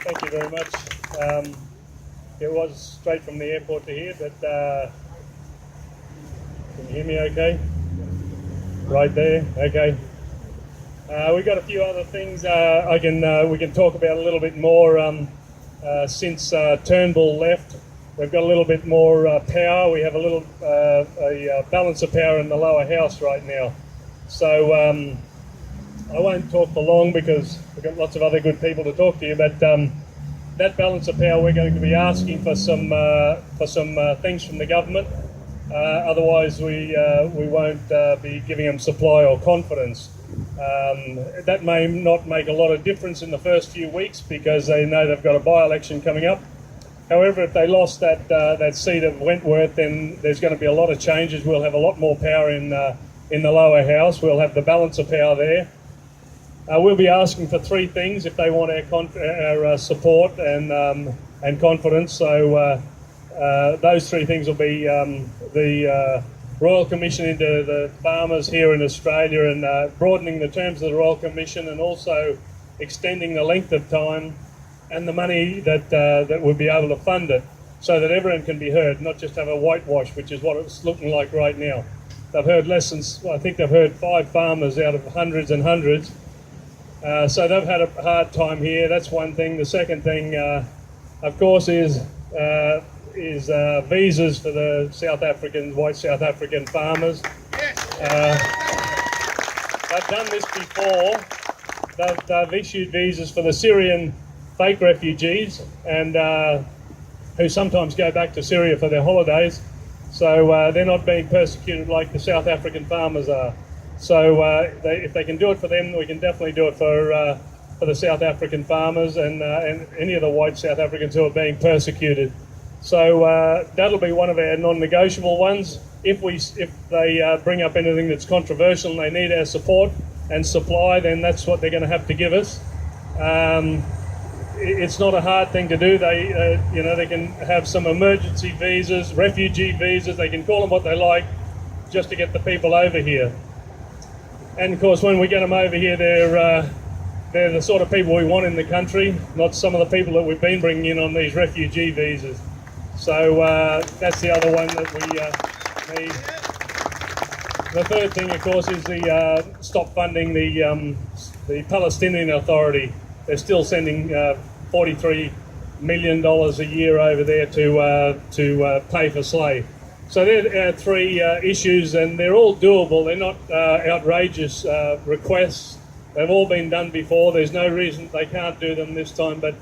Thank you very much. It was straight from the airport to here, but can you hear me okay? Right there, okay. We've got a few other things we can talk about a little bit more. Since Turnbull left, we've got a little bit more power. We have a balance of power in the lower house right now. So I won't talk for long because we've got lots of other good people to talk to you, but that balance of power, we're going to be asking for some things from the government. Otherwise, we won't be giving them supply or confidence. That may not make a lot of difference in the first few weeks because they know they've got a by-election coming up. However, if they lost that seat of Wentworth, then there's going to be a lot of changes. We'll have a lot more power in the lower house. We'll have the balance of power there. We'll be asking for three things if they want our support and confidence. So those three things will be the Royal Commission into the farmers here in Australia and broadening the terms of the Royal Commission and also extending the length of time and the money that would be able to fund it so that everyone can be heard, not just have a whitewash, which is what it's looking like right now. They've heard lessons. I think they've heard 5 farmers out of hundreds and hundreds. So they've had a hard time here. That's one thing. The second thing, of course, is visas for the white South African farmers. They've done this before. They've issued visas for the Syrian fake refugees and who sometimes go back to Syria for their holidays. So they're not being persecuted like the South African farmers are. So if they can do it for them, we can definitely do it for the South African farmers and any of the white South Africans who are being persecuted. So that'll be one of our non-negotiable ones. If they bring up anything that's controversial and they need our support and supply, then that's what they're going to have to give us. It's not a hard thing to do. They can have some emergency visas, refugee visas. They can call them what they like, just to get the people over here. And of course, when we get them over here, they're the sort of people we want in the country, not some of the people that we've been bringing in on these refugee visas. So that's the other one that we need. The third thing, of course, is the stop funding the Palestinian Authority. They're still sending $43 million a year over there to pay for slave. So they're our three issues, and they're all doable. They're not outrageous requests. They've all been done before. There's no reason they can't do them this time, but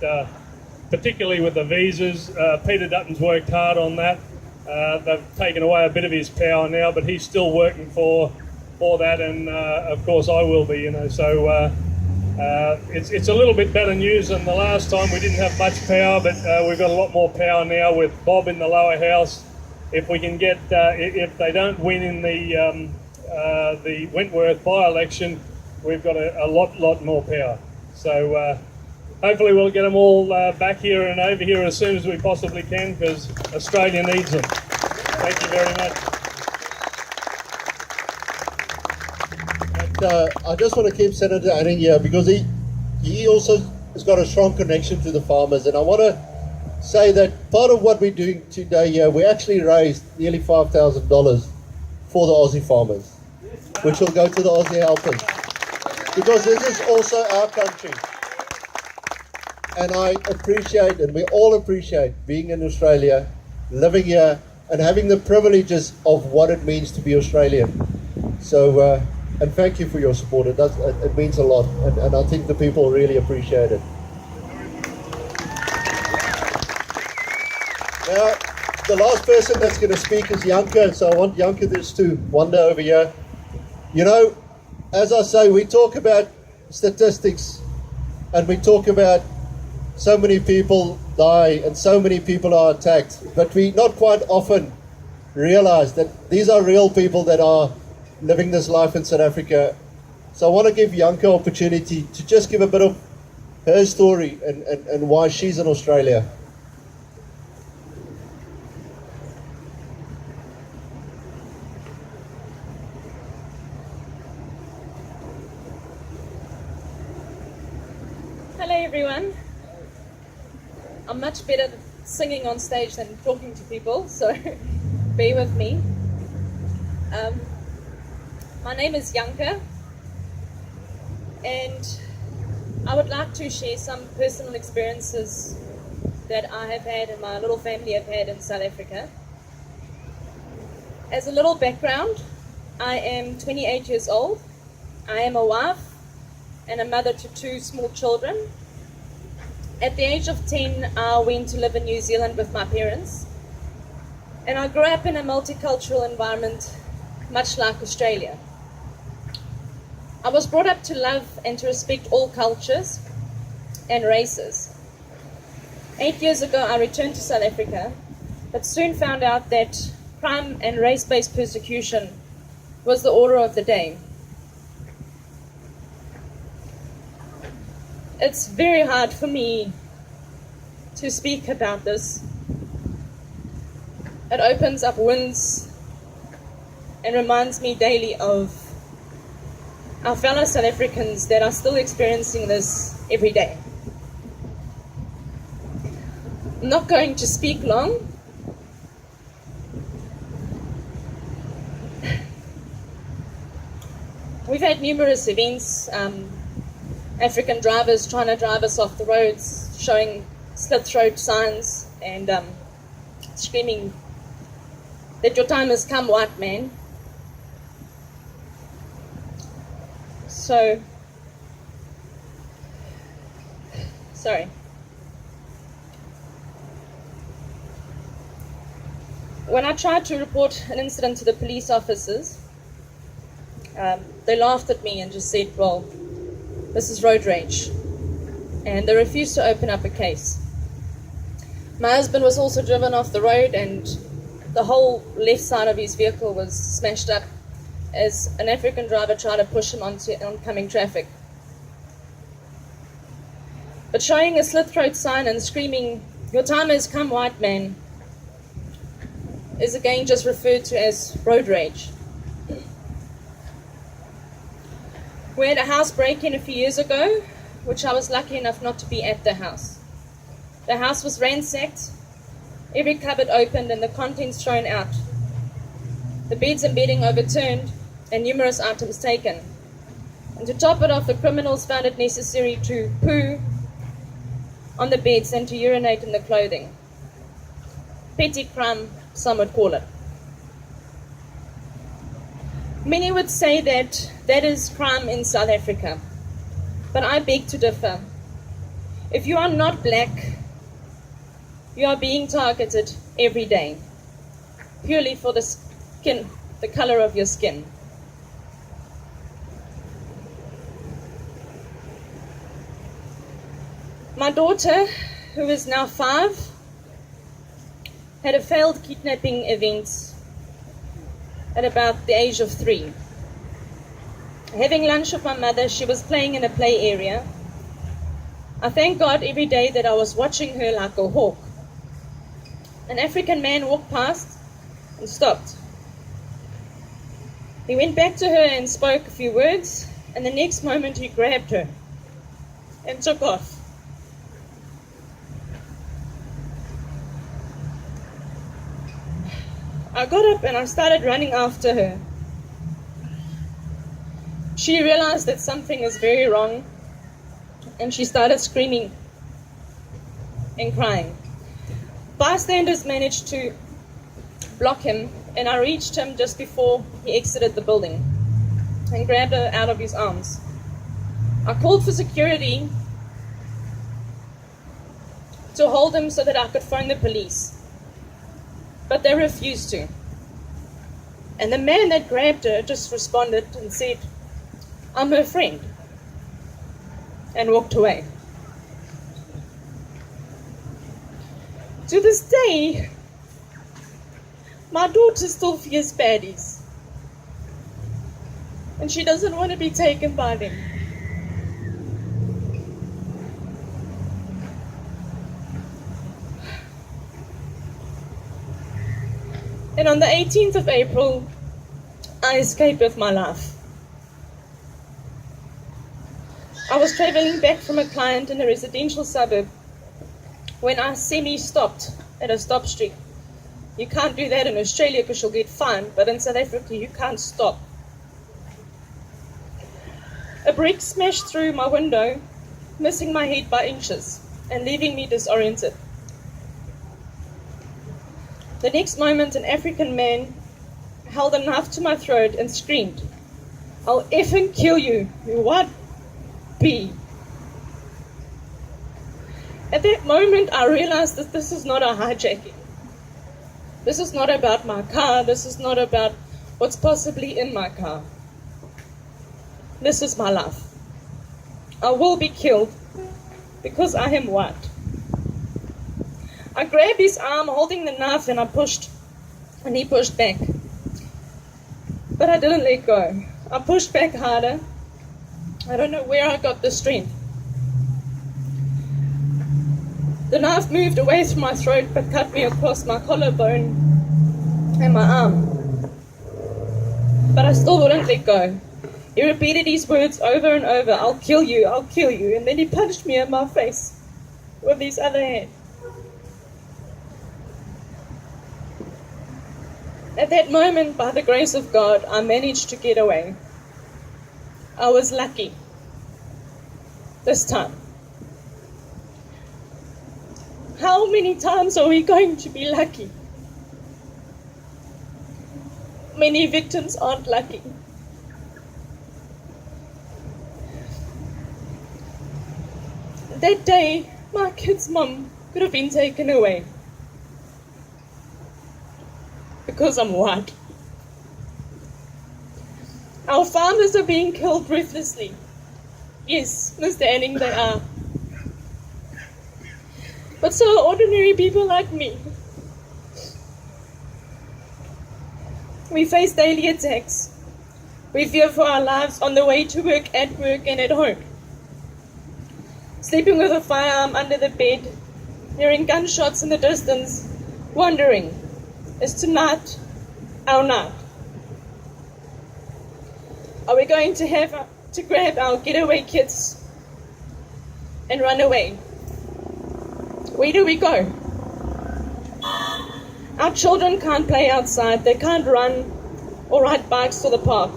particularly with the visas, Peter Dutton's worked hard on that. They've taken away a bit of his power now, but he's still working for that, and of course I will be, So it's a little bit better news than the last time. We didn't have much power, but we've got a lot more power now with Bob in the lower house. If we can get, if they don't win in the Wentworth by-election, we've got a lot more power. So hopefully we'll get them all back here and over here as soon as we possibly can, because Australia needs them. Thank you very much. And, I just want to keep Senator Anning here because he also has got a strong connection to the farmers, and I want to say that part of what we're doing today here, we actually raised nearly $5,000 for the Aussie farmers, which will go to the Aussie helpers, because this is also our country. And I appreciate, and we all appreciate, being in Australia, living here, and having the privileges of what it means to be Australian. So, and thank you for your support. It means a lot, and I think the people really appreciate it. Now, the last person that's going to speak is Janke, so I want Janke just to wander over here. As I say, we talk about statistics, and we talk about so many people die and so many people are attacked, but we not quite often realize that these are real people that are living this life in South Africa. So I want to give Janke an opportunity to just give a bit of her story and why she's in Australia. Hello everyone. I'm much better at singing on stage than talking to people, so bear with me. My name is Janke, and I would like to share some personal experiences that I have had and my little family have had in South Africa. As a little background, I am 28 years old. I am a wife and a mother to 2 small children. At the age of 10, I went to live in New Zealand with my parents, and I grew up in a multicultural environment, much like Australia. I was brought up to love and to respect all cultures and races. 8 years ago, I returned to South Africa, but soon found out that crime and race-based persecution was the order of the day. It's very hard for me to speak about this. It opens up wounds and reminds me daily of our fellow South Africans that are still experiencing this every day. I'm not going to speak long. We've had numerous events, African drivers trying to drive us off the roads, showing slit-throat signs and screaming that your time has come, white man. Sorry. When I tried to report an incident to the police officers, they laughed at me and just said, well, this is road rage. And they refused to open up a case. My husband was also driven off the road, and the whole left side of his vehicle was smashed up as an African driver tried to push him onto oncoming traffic. But showing a slit-throat sign and screaming, your time has come, white man, is again just referred to as road rage. We had a house break-in a few years ago, which I was lucky enough not to be at the house. The house was ransacked, every cupboard opened and the contents thrown out, the beds and bedding overturned, and numerous items taken. And to top it off, the criminals found it necessary to poo on the beds and to urinate in the clothing. Petty crime, some would call it. Many would say that that is crime in South Africa, but I beg to differ. If you are not black, you are being targeted every day, purely for the skin, the color of your skin. My daughter, who is now 5, had a failed kidnapping event at about the age of 3. Having lunch with my mother, she was playing in a play area. I thank God every day that I was watching her like a hawk. An African man walked past and stopped. He went back to her and spoke a few words, and the next moment he grabbed her and took off. I got up and I started running after her. She realized that something is very wrong, and she started screaming and crying. Bystanders managed to block him, and I reached him just before he exited the building and grabbed her out of his arms. I called for security to hold him so that I could phone the police, but they refused to. And the man that grabbed her just responded and said, I'm her friend, and walked away. To this day, my daughter still fears baddies, and she doesn't want to be taken by them. And on the 18th of April, I escaped with my life. I was traveling back from a client in a residential suburb when I semi-stopped at a stop street. You can't do that in Australia because you'll get fined, but in South Africa you can't stop. A brick smashed through my window, missing my head by inches and leaving me disoriented. The next moment, an African man held a knife to my throat and screamed, "I'll effing kill you, you what? B." At that moment, I realized that this is not a hijacking. This is not about my car. This is not about what's possibly in my car. This is my life. I will be killed because I am white. I grabbed his arm holding the knife and I pushed, and he pushed back. But I didn't let go. I pushed back harder. I don't know where I got the strength. The knife moved away from my throat but cut me across my collarbone and my arm. But I still wouldn't let go. He repeated his words over and over, "I'll kill you, I'll kill you." And then he punched me in my face with his other hand. At that moment, by the grace of God, I managed to get away. I was lucky. This time. How many times are we going to be lucky? Many victims aren't lucky. That day, my kid's mum could have been taken away. Because I'm white. Our farmers are being killed ruthlessly. Yes, Mr. Anning, they are. But so are ordinary people like me. We face daily attacks. We fear for our lives on the way to work, at work, and at home. Sleeping with a firearm under the bed, hearing gunshots in the distance, wondering, is tonight our night? Are we going to have to grab our getaway kits and run away? Where do we go? Our children can't play outside, they can't run or ride bikes to the park.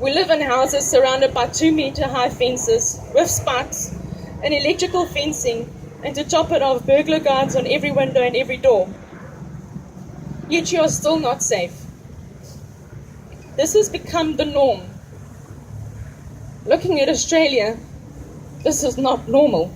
We live in houses surrounded by 2-meter-high fences with spikes and electrical fencing, and to top it off, burglar guards on every window and every door. Yet you are still not safe. This has become the norm. Looking at Australia, this is not normal.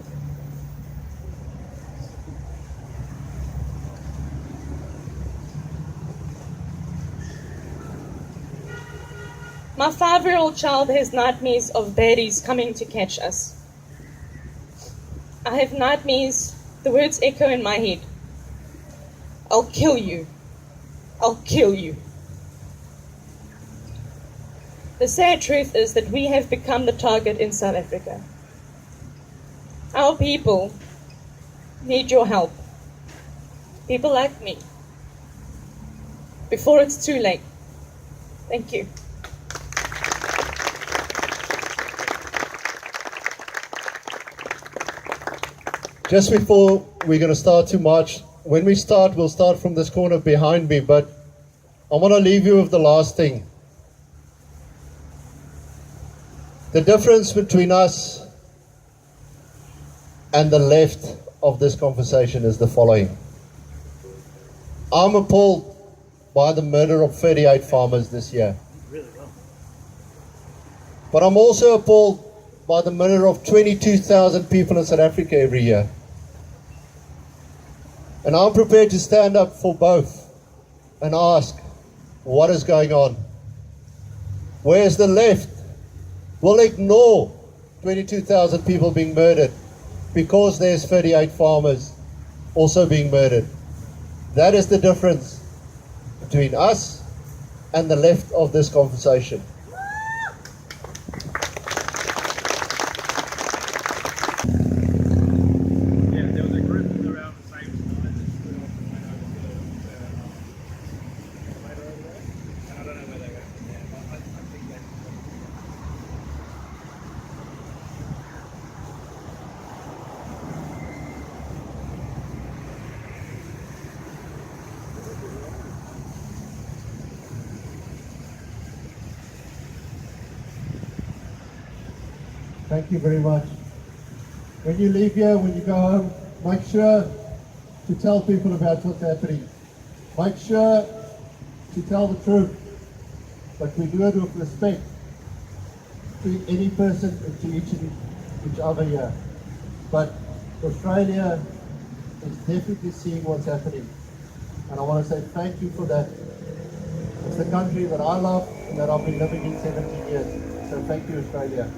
My 5-year-old child has nightmares of baddies coming to catch us. I have nightmares, the words echo in my head. I'll kill you. I'll kill you. The sad truth is that we have become the target in South Africa. Our people need your help. People like me. Before it's too late. Thank you. Just before we're going to start to march, when we start, we'll start from this corner behind me, but I want to leave you with the last thing. The difference between us and the left of this conversation is the following. I'm appalled by the murder of 38 farmers this year. But I'm also appalled by the murder of 22,000 people in South Africa every year. And I'm prepared to stand up for both and ask, what is going on? Where's the left? We'll ignore 22,000 people being murdered because there's 38 farmers also being murdered. That is the difference between us and the left of this conversation. Thank you very much. When you leave here, when you go home, make sure to tell people about what's happening. Make sure to tell the truth, but we do it with respect to any person and to each other here. But Australia is definitely seeing what's happening, and I want to say thank you for that. It's the country that I love and that I've been living in 17 years. So thank you, Australia.